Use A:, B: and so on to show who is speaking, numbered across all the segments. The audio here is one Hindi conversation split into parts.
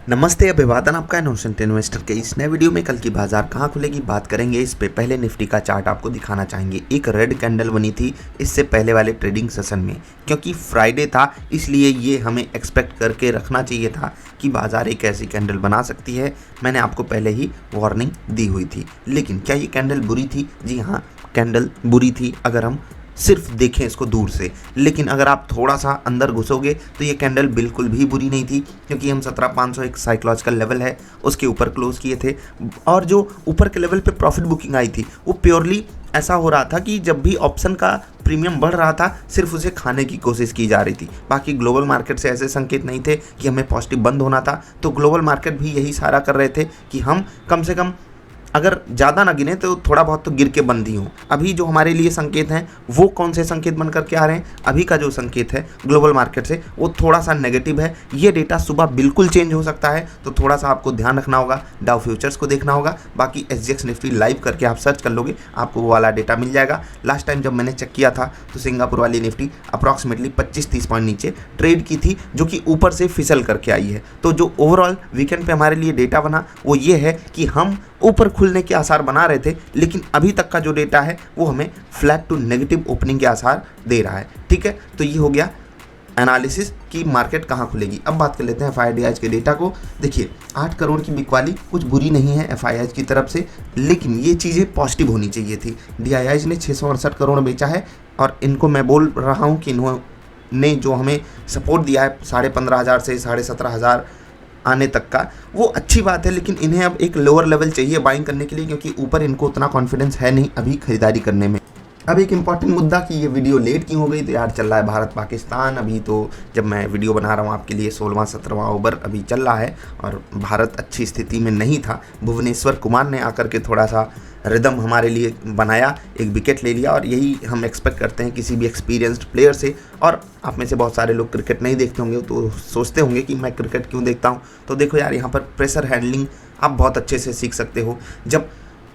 A: नमस्ते, अभिवादन आपका इनोसेंट इन्वेस्टर के इस नए वीडियो में कल की बाजार कहाँ खुलेगी बात करेंगे। इस पे पहले निफ्टी का चार्ट आपको दिखाना चाहेंगे। एक रेड कैंडल बनी थी इससे पहले वाले ट्रेडिंग सेशन में, क्योंकि फ्राइडे था इसलिए ये हमें एक्सपेक्ट करके रखना चाहिए था कि बाजार एक ऐसी कैंडल बना सकती है। मैंने आपको पहले ही वार्निंग दी हुई थी, लेकिन क्या ये कैंडल बुरी थी? जी हाँ, कैंडल बुरी थी अगर हम सिर्फ देखें इसको दूर से, लेकिन अगर आप थोड़ा सा अंदर घुसोगे तो ये कैंडल बिल्कुल भी बुरी नहीं थी, क्योंकि हम 17,500 एक साइकोलॉजिकल लेवल है उसके ऊपर क्लोज किए थे। और जो ऊपर के लेवल पे प्रॉफिट बुकिंग आई थी वो प्योरली ऐसा हो रहा था कि जब भी ऑप्शन का प्रीमियम बढ़ रहा था सिर्फ उसे खाने की कोशिश की जा रही थी। बाकी ग्लोबल मार्केट से ऐसे संकेत नहीं थे कि हमें पॉजिटिव बंद होना था, तो ग्लोबल मार्केट भी यही सारा कर रहे थे कि हम कम से कम अगर ज़्यादा ना गिने तो थोड़ा बहुत तो गिर के बंद ही हो। अभी जो हमारे लिए संकेत हैं वो कौन से संकेत बन करके आ रहे हैं? अभी का जो संकेत है ग्लोबल मार्केट से वो थोड़ा सा नेगेटिव है। ये डेटा सुबह बिल्कुल चेंज हो सकता है, तो थोड़ा सा आपको ध्यान रखना होगा। डाउ फ्यूचर्स को देखना होगा। बाकी SGX निफ्टी लाइव करके आप सर्च कर लोगे, आपको वो वाला डेटा मिल जाएगा। लास्ट टाइम जब मैंने चेक किया था तो सिंगापुर वाली निफ्टी अप्रॉक्सीमेटली 25-30 पॉइंट नीचे ट्रेड की थी, जो कि ऊपर से फिसल करके आई है। तो जो ओवरऑल वीकेंड पे हमारे लिए डेटा बना वो ये है कि हम ऊपर खुलने के आसार बना रहे थे, लेकिन अभी तक का जो डेटा है वो हमें फ्लैट टू नेगेटिव ओपनिंग के आसार दे रहा है। ठीक है, तो ये हो गया एनालिसिस कि मार्केट कहाँ खुलेगी। अब बात कर लेते हैं FIIs के डेटा को। देखिए 8 करोड़ की बिकवाली कुछ बुरी नहीं है FIIs की तरफ से, लेकिन ये चीज़ें पॉजिटिव होनी चाहिए थी। DIIs ने 668 करोड़ बेचा है, और इनको मैं बोल रहा हूँ कि इन्होंने जो हमें सपोर्ट दिया है 15,500 से 17,500 आने तक का, वो अच्छी बात है, लेकिन इन्हें अब एक लोअर लेवल चाहिए बाइंग करने के लिए, क्योंकि ऊपर इनको उतना कॉन्फिडेंस है नहीं अभी खरीदारी करने में। अब एक इम्पॉर्टेंट मुद्दा कि ये वीडियो लेट क्यों हो गई, तो यार चल रहा है भारत पाकिस्तान। अभी तो जब मैं वीडियो बना रहा हूँ आपके लिए 16वां-17वां ओवर अभी चल रहा है और भारत अच्छी स्थिति में नहीं था। भुवनेश्वर कुमार ने आकर के थोड़ा सा रिदम हमारे लिए बनाया, एक विकेट ले लिया, और यही हम एक्सपेक्ट करते हैं किसी भी एक्सपीरियंस्ड प्लेयर से। और आप में से बहुत सारे लोग क्रिकेट नहीं देखते होंगे तो सोचते होंगे कि मैं क्रिकेट क्यों देखता हूँ। तो देखो यार, यहाँ पर प्रेशर हैंडलिंग आप बहुत अच्छे से सीख सकते हो। जब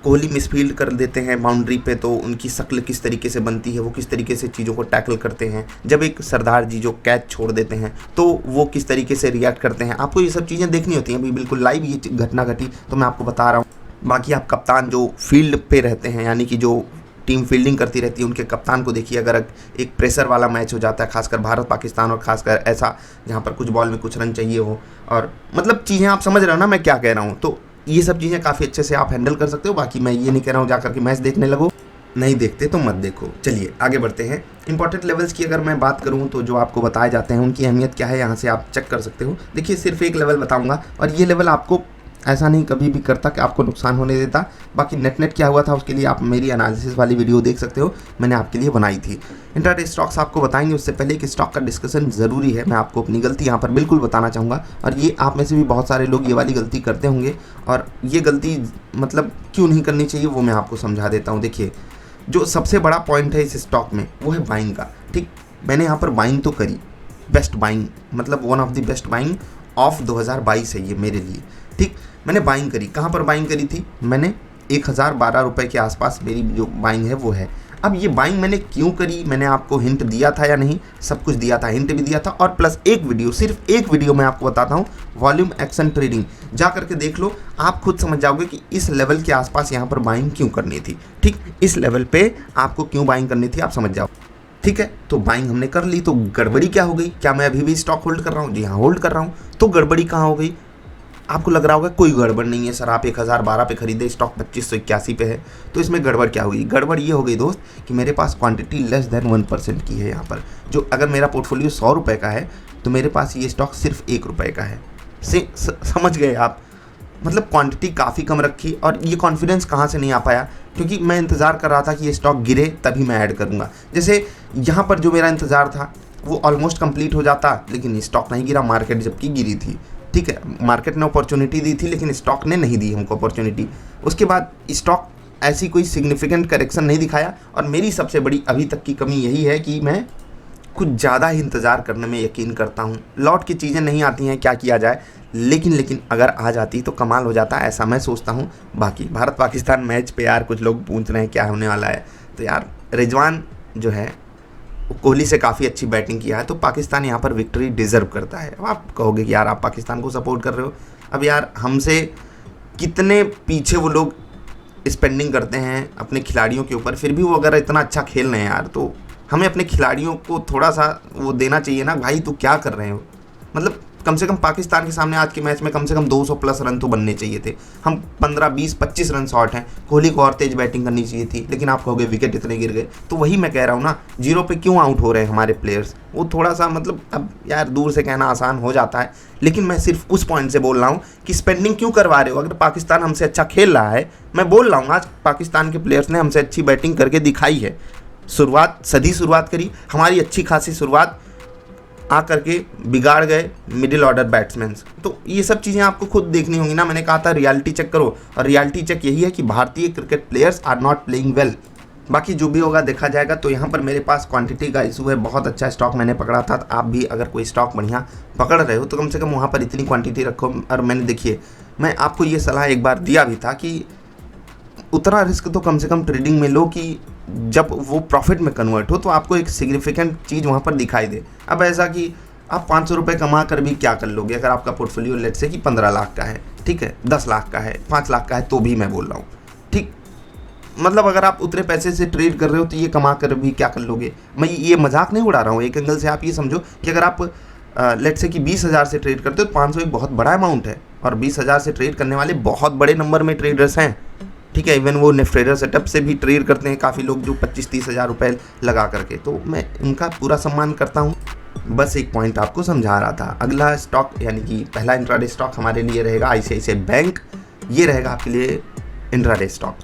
A: कोहली मिसफील्ड कर देते हैं बाउंड्री पे तो उनकी शक्ल किस तरीके से बनती है, वो किस तरीके से चीज़ों को टैकल करते हैं। जब एक सरदार जी जो कैच छोड़ देते हैं तो वो किस तरीके से रिएक्ट करते हैं, आपको ये सब चीज़ें देखनी होती हैं। अभी बिल्कुल लाइव ये घटना घटी तो मैं आपको बता रहा हूँ। बाकी आप कप्तान जो फील्ड पे रहते हैं, यानी कि जो टीम फील्डिंग करती रहती है, उनके कप्तान को देखिए। अगर एक प्रेशर वाला मैच हो जाता है, खासकर भारत पाकिस्तान, और खासकर ऐसा जहाँ पर कुछ बॉल में कुछ रन चाहिए हो, और मतलब चीज़ें आप समझ रहे हो ना मैं क्या कह रहा हूँ, तो ये सब चीज़ें काफ़ी अच्छे से आप हैंडल कर सकते हो। बाकी मैं ये नहीं कह रहा हूँ जाकर के मैच देखने लगो, नहीं देखते तो मत देखो। चलिए आगे बढ़ते हैं। इंपॉर्टेंट लेवल्स की अगर मैं बात करूं तो जो आपको बताए जाते हैं उनकी अहमियत क्या है, यहाँ से आप चेक कर सकते हो। देखिए सिर्फ एक लेवल बताऊंगा, और ये लेवल आपको ऐसा नहीं कभी भी करता कि आपको नुकसान होने देता। बाकी नेट क्या हुआ था उसके लिए आप मेरी एनालिसिस वाली वीडियो देख सकते हो, मैंने आपके लिए बनाई थी। इंट्राडे स्टॉक्स आपको बताएंगे, उससे पहले कि स्टॉक का डिस्कशन ज़रूरी है। मैं आपको अपनी गलती यहाँ पर बिल्कुल बताना चाहूँगा, और ये आप में से भी बहुत सारे लोग ये वाली गलती करते होंगे, और ये गलती मतलब क्यों नहीं करनी चाहिए वो मैं आपको समझा देता हूँ। देखिए जो सबसे बड़ा पॉइंट है इस स्टॉक में वो है बाइंग का। ठीक, मैंने यहाँ पर बाइंग तो करी, बेस्ट बाइंग, मतलब one of the best buying of 2022 है ये मेरे लिए। ठीक, मैंने बाइंग करी। कहाँ पर बाइंग करी थी? मैंने 1012 रुपये के आसपास मेरी जो बाइंग है वो है। अब ये बाइंग मैंने क्यों करी, मैंने आपको हिंट दिया था या नहीं? सब कुछ दिया था, हिंट भी दिया था, और प्लस एक वीडियो, सिर्फ एक वीडियो मैं आपको बताता हूँ, वॉल्यूम एक्शन ट्रेडिंग, जा करके देख लो, आप खुद समझ जाओगे कि इस लेवल के आसपास यहाँ पर बाइंग क्यों करनी थी। ठीक, इस लेवल पे आपको क्यों बाइंग करनी थी आप समझ जाओ। ठीक है, तो बाइंग हमने कर ली, तो गड़बड़ी क्या हो गई? क्या मैं अभी भी स्टॉक होल्ड कर रहा हूँ? जी हाँ, होल्ड कर रहा हूँ। तो गड़बड़ी कहाँ हो गई? आपको लग रहा होगा कोई गड़बड़ नहीं है सर, आप 1012 पे खरीदे, स्टॉक 2581 पे है, तो इसमें गड़बड़ क्या होगी? गड़बड़ ये हो गई दोस्त कि मेरे पास क्वांटिटी लेस देन 1% की है यहाँ पर। जो अगर मेरा पोर्टफोलियो 100 रुपये का है तो मेरे पास ये स्टॉक सिर्फ 1 रुपये का है। समझ गए आप? मतलब क्वांटिटी काफ़ी कम रखी, और ये कॉन्फिडेंस कहाँ से नहीं आ पाया? क्योंकि मैं इंतज़ार कर रहा था कि ये स्टॉक गिरे तभी मैं ऐड करूँगा। जैसे यहाँ पर जो मेरा इंतज़ार था वो ऑलमोस्ट कंप्लीट हो जाता, लेकिन ये स्टॉक नहीं गिरा, मार्केट जबकि गिरी थी। ठीक है, मार्केट ने अपॉर्चुनिटी दी थी लेकिन स्टॉक ने नहीं दी हमको अपॉर्चुनिटी। उसके बाद स्टॉक ऐसी कोई सिग्निफिकेंट करेक्शन नहीं दिखाया, और मेरी सबसे बड़ी अभी तक की कमी यही है कि मैं कुछ ज़्यादा ही इंतज़ार करने में यकीन करता हूँ। लौट की चीज़ें नहीं आती हैं, क्या किया जाए, लेकिन अगर आ जाती तो कमाल हो जाता, ऐसा मैं सोचता हूँ। बाकी भारत पाकिस्तान मैच पे यार कुछ लोग पूछ रहे हैं क्या होने वाला है, तो यार रिजवान जो है कोहली से काफ़ी अच्छी बैटिंग किया है, तो पाकिस्तान यहाँ पर विक्ट्री डिजर्व करता है। अब आप कहोगे कि यार आप पाकिस्तान को सपोर्ट कर रहे हो, अब यार हमसे कितने पीछे वो लोग स्पेंडिंग करते हैं अपने खिलाड़ियों के ऊपर, फिर भी वो अगर इतना अच्छा खेल रहे हैं यार, तो हमें अपने खिलाड़ियों को थोड़ा सा वो देना चाहिए ना, भाई तू क्या कर रहे हो। मतलब कम से कम पाकिस्तान के सामने आज के मैच में कम से कम 200 प्लस रन तो बनने चाहिए थे। हम 15, 20, 25 रन शॉर्ट हैं। कोहली को और तेज बैटिंग करनी चाहिए थी, लेकिन आप कहोगे विकेट इतने गिर गए। तो वही मैं कह रहा हूँ ना, 0 पे क्यों आउट हो रहे हैं हमारे प्लेयर्स। वो थोड़ा सा मतलब, अब यार दूर से कहना आसान हो जाता है, लेकिन मैं सिर्फ उस पॉइंट से बोल रहा हूँ कि स्पेंडिंग क्यों करवा रहे हो। अगर पाकिस्तान हमसे अच्छा खेल रहा है, मैं बोल रहा हूँ आज पाकिस्तान के प्लेयर्स ने हमसे अच्छी बैटिंग करके दिखाई है। सदी शुरुआत करी, हमारी अच्छी खासी शुरुआत आ करके बिगाड़ गए मिडिल ऑर्डर बैट्समैन। तो ये सब चीज़ें आपको खुद देखनी होंगी ना। मैंने कहा था रियलिटी चेक करो, और रियलिटी चेक यही है कि भारतीय cricket players are not playing well. बाकी जो भी होगा देखा जाएगा। तो यहाँ पर मेरे पास क्वांटिटी का इशू है, बहुत अच्छा स्टॉक मैंने पकड़ा था। तो आप भी अगर कोई स्टॉक बढ़िया पकड़ रहे हो तो कम से कम वहाँ पर इतनी क्वांटिटी रखो। और मैंने देखिए, मैं आपको ये सलाह एक बार दिया भी था कि उतना रिस्क तो कम से कम ट्रेडिंग में लो कि जब वो प्रॉफिट में कन्वर्ट हो तो आपको एक सिग्निफिकेंट चीज़ वहाँ पर दिखाई दे। अब ऐसा कि आप 500 रुपये कमा कर भी क्या कर लोगे अगर आपका पोर्टफोलियो लेट से कि 15 लाख का है, ठीक है, 10 लाख का है, 5 लाख का है, तो भी मैं बोल रहा हूँ, ठीक। मतलब अगर आप उतने पैसे से ट्रेड कर रहे हो तो ये कमा कर भी क्या कर लोगे। मैं ये मजाक नहीं उड़ा रहा हूँ। एक एंगल से आप ये समझो कि अगर आप लेट से कि 20,000 से ट्रेड करते हो तो 500 एक बहुत बड़ा अमाउंट है, और 20,000 से ट्रेड करने वाले बहुत बड़े नंबर में ट्रेडर्स हैं, ठीक है। इवन वो नेफ्ट सेटअप से भी ट्रेड करते हैं काफ़ी लोग, जो 25-30 हज़ार रुपये लगा करके। तो मैं उनका पूरा सम्मान करता हूँ। बस एक पॉइंट आपको समझा रहा था। अगला स्टॉक यानी कि पहला इंट्राडे स्टॉक हमारे लिए रहेगा ICICI बैंक। ये रहेगा आपके लिए इंट्राडे स्टॉक।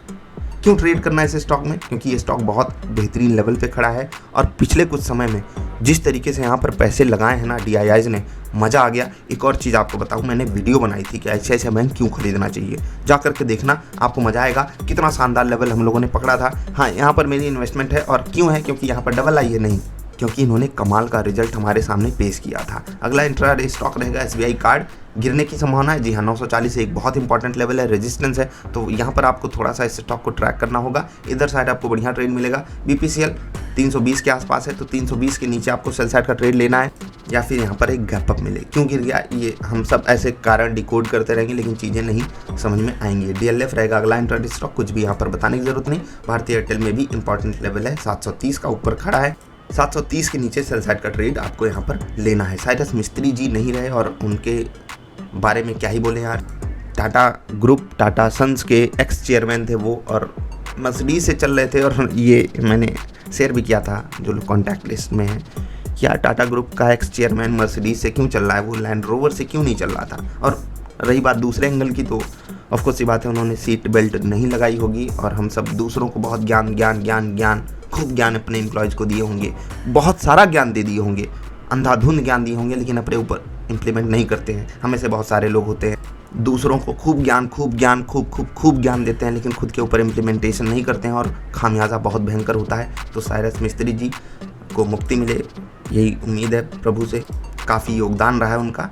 A: क्यों ट्रेड करना है इस स्टॉक में? क्योंकि ये स्टॉक बहुत बेहतरीन लेवल पे खड़ा है, और पिछले कुछ समय में जिस तरीके से यहाँ पर पैसे लगाए हैं ना DIIs ने, मज़ा आ गया। एक और चीज़ आपको बताऊँ, मैंने वीडियो बनाई थी कि ICICI बैंक क्यों खरीदना चाहिए, जा करके देखना, आपको मज़ा आएगा। कितना शानदार लेवल हम लोगों ने पकड़ा था। हाँ, यहाँ पर मेरी इन्वेस्टमेंट है, और क्यों है? क्योंकि यहाँ पर डबल आई है, नहीं क्योंकि इन्होंने कमाल का रिजल्ट हमारे सामने पेश किया था। अगला इंट्राडे स्टॉक रहेगा SBI कार्ड। गिरने की संभावना है, जी हाँ, 940 एक बहुत इंपॉर्टेंट लेवल है, रेजिस्टेंस है। तो यहाँ पर आपको थोड़ा सा इस स्टॉक को ट्रैक करना होगा। इधर साइड आपको बढ़िया ट्रेड मिलेगा। BPCL 320 के आसपास है, तो 320 के नीचे आपको सेल साइड का ट्रेड लेना है, या फिर यहाँ पर एक गैप अप मिले। क्यों गिर गया, ये हम सब ऐसे कारण डिकोड करते रहेंगे, लेकिन चीज़ें नहीं समझ में आएंगी। DLF रहेगा अगला इंट्राडे स्टॉक। कुछ भी यहाँ पर बताने की जरूरत नहीं। भारतीय एयरटेल में भी इंपॉर्टेंट लेवल है, 730 का ऊपर खड़ा है। 730 के नीचे सेल साइड का ट्रेड आपको यहाँ पर लेना है। साइरस मिस्त्री जी नहीं रहे, और उनके बारे में क्या ही बोले यार। टाटा ग्रुप, टाटा सन्स के एक्स चेयरमैन थे वो, और मर्सिडीज से चल रहे थे। और ये मैंने शेयर भी किया था जो लोग कॉन्टैक्ट लिस्ट में हैं, क्या टाटा ग्रुप का एक्स चेयरमैन मर्सिडीज से क्यों चल रहा है, वो लैंड रोवर से क्यों नहीं चल रहा था। और रही बात दूसरे एंगल की, तो ऑफकोर्स ये बात है, उन्होंने सीट बेल्ट नहीं लगाई होगी, और हम सब दूसरों को बहुत ज्ञान खूब ज्ञान अपने एम्प्लॉयज़ को दिए होंगे, बहुत सारा ज्ञान दे दिए होंगे, अंधाधुंध ज्ञान दिए होंगे, लेकिन अपने ऊपर इम्प्लीमेंट नहीं करते हैं। हमें से बहुत सारे लोग होते हैं, दूसरों को खूब ज्ञान देते हैं, लेकिन खुद के ऊपर इम्प्लीमेंटेशन नहीं करते हैं, और खामियाजा बहुत भयंकर होता है। तो साइरस मिस्त्री जी को मुक्ति मिले, यही उम्मीद है प्रभु से। काफ़ी योगदान रहा है उनका,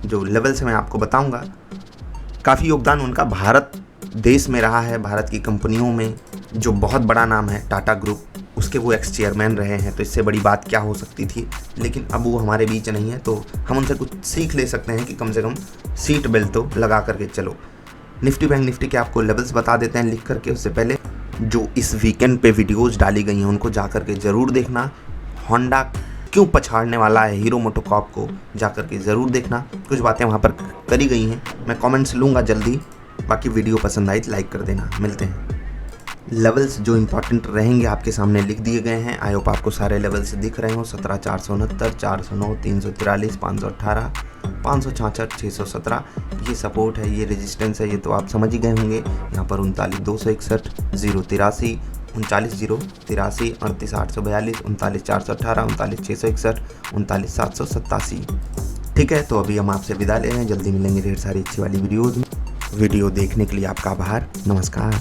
A: जो लेवल से मैं आपको बताऊंगा। काफ़ी योगदान उनका भारत देश में रहा है, भारत की कंपनियों में जो बहुत बड़ा नाम है टाटा ग्रुप, उसके वो एक्स चेयरमैन रहे हैं। तो इससे बड़ी बात क्या हो सकती थी। लेकिन अब वो हमारे बीच नहीं है, तो हम उनसे कुछ सीख ले सकते हैं कि कम से कम सीट बेल्ट तो लगा करके चलो। निफ्टी बैंक निफ्टी के आपको लेवल्स बता देते हैं लिख करके। उससे पहले जो इस वीकेंड पे वीडियोज़ डाली गई हैं उनको जा करके ज़रूर देखना। होंडा क्यों पछाड़ने वाला है हीरो मोटोकॉर्प को, जा करके ज़रूर देखना। कुछ बातें वहाँ पर करी गई हैं, मैं कमेंट्स लूँगा जल्दी। बाकी वीडियो पसंद आई तो लाइक कर देना। मिलते हैं। लेवल्स जो इंपॉर्टेंट रहेंगे आपके सामने लिख दिए गए हैं। आई होप आपको सारे लेवल्स दिख रहे हो। 17,469, 409, 343, 518, 566, 617 ये सपोर्ट है, ये रेजिस्टेंस है, ये तो आप समझ ही गए होंगे। यहाँ पर 39,261, 083, 39,083, 38,842, 39,418, 39,661, 39,787। ठीक है, तो अभी हम आपसे विदा ले रहे हैं। जल्दी मिलेंगे ढेर सारी अच्छी वाली वीडियोज़ में। वीडियो देखने के लिए आपका आभार। नमस्कार।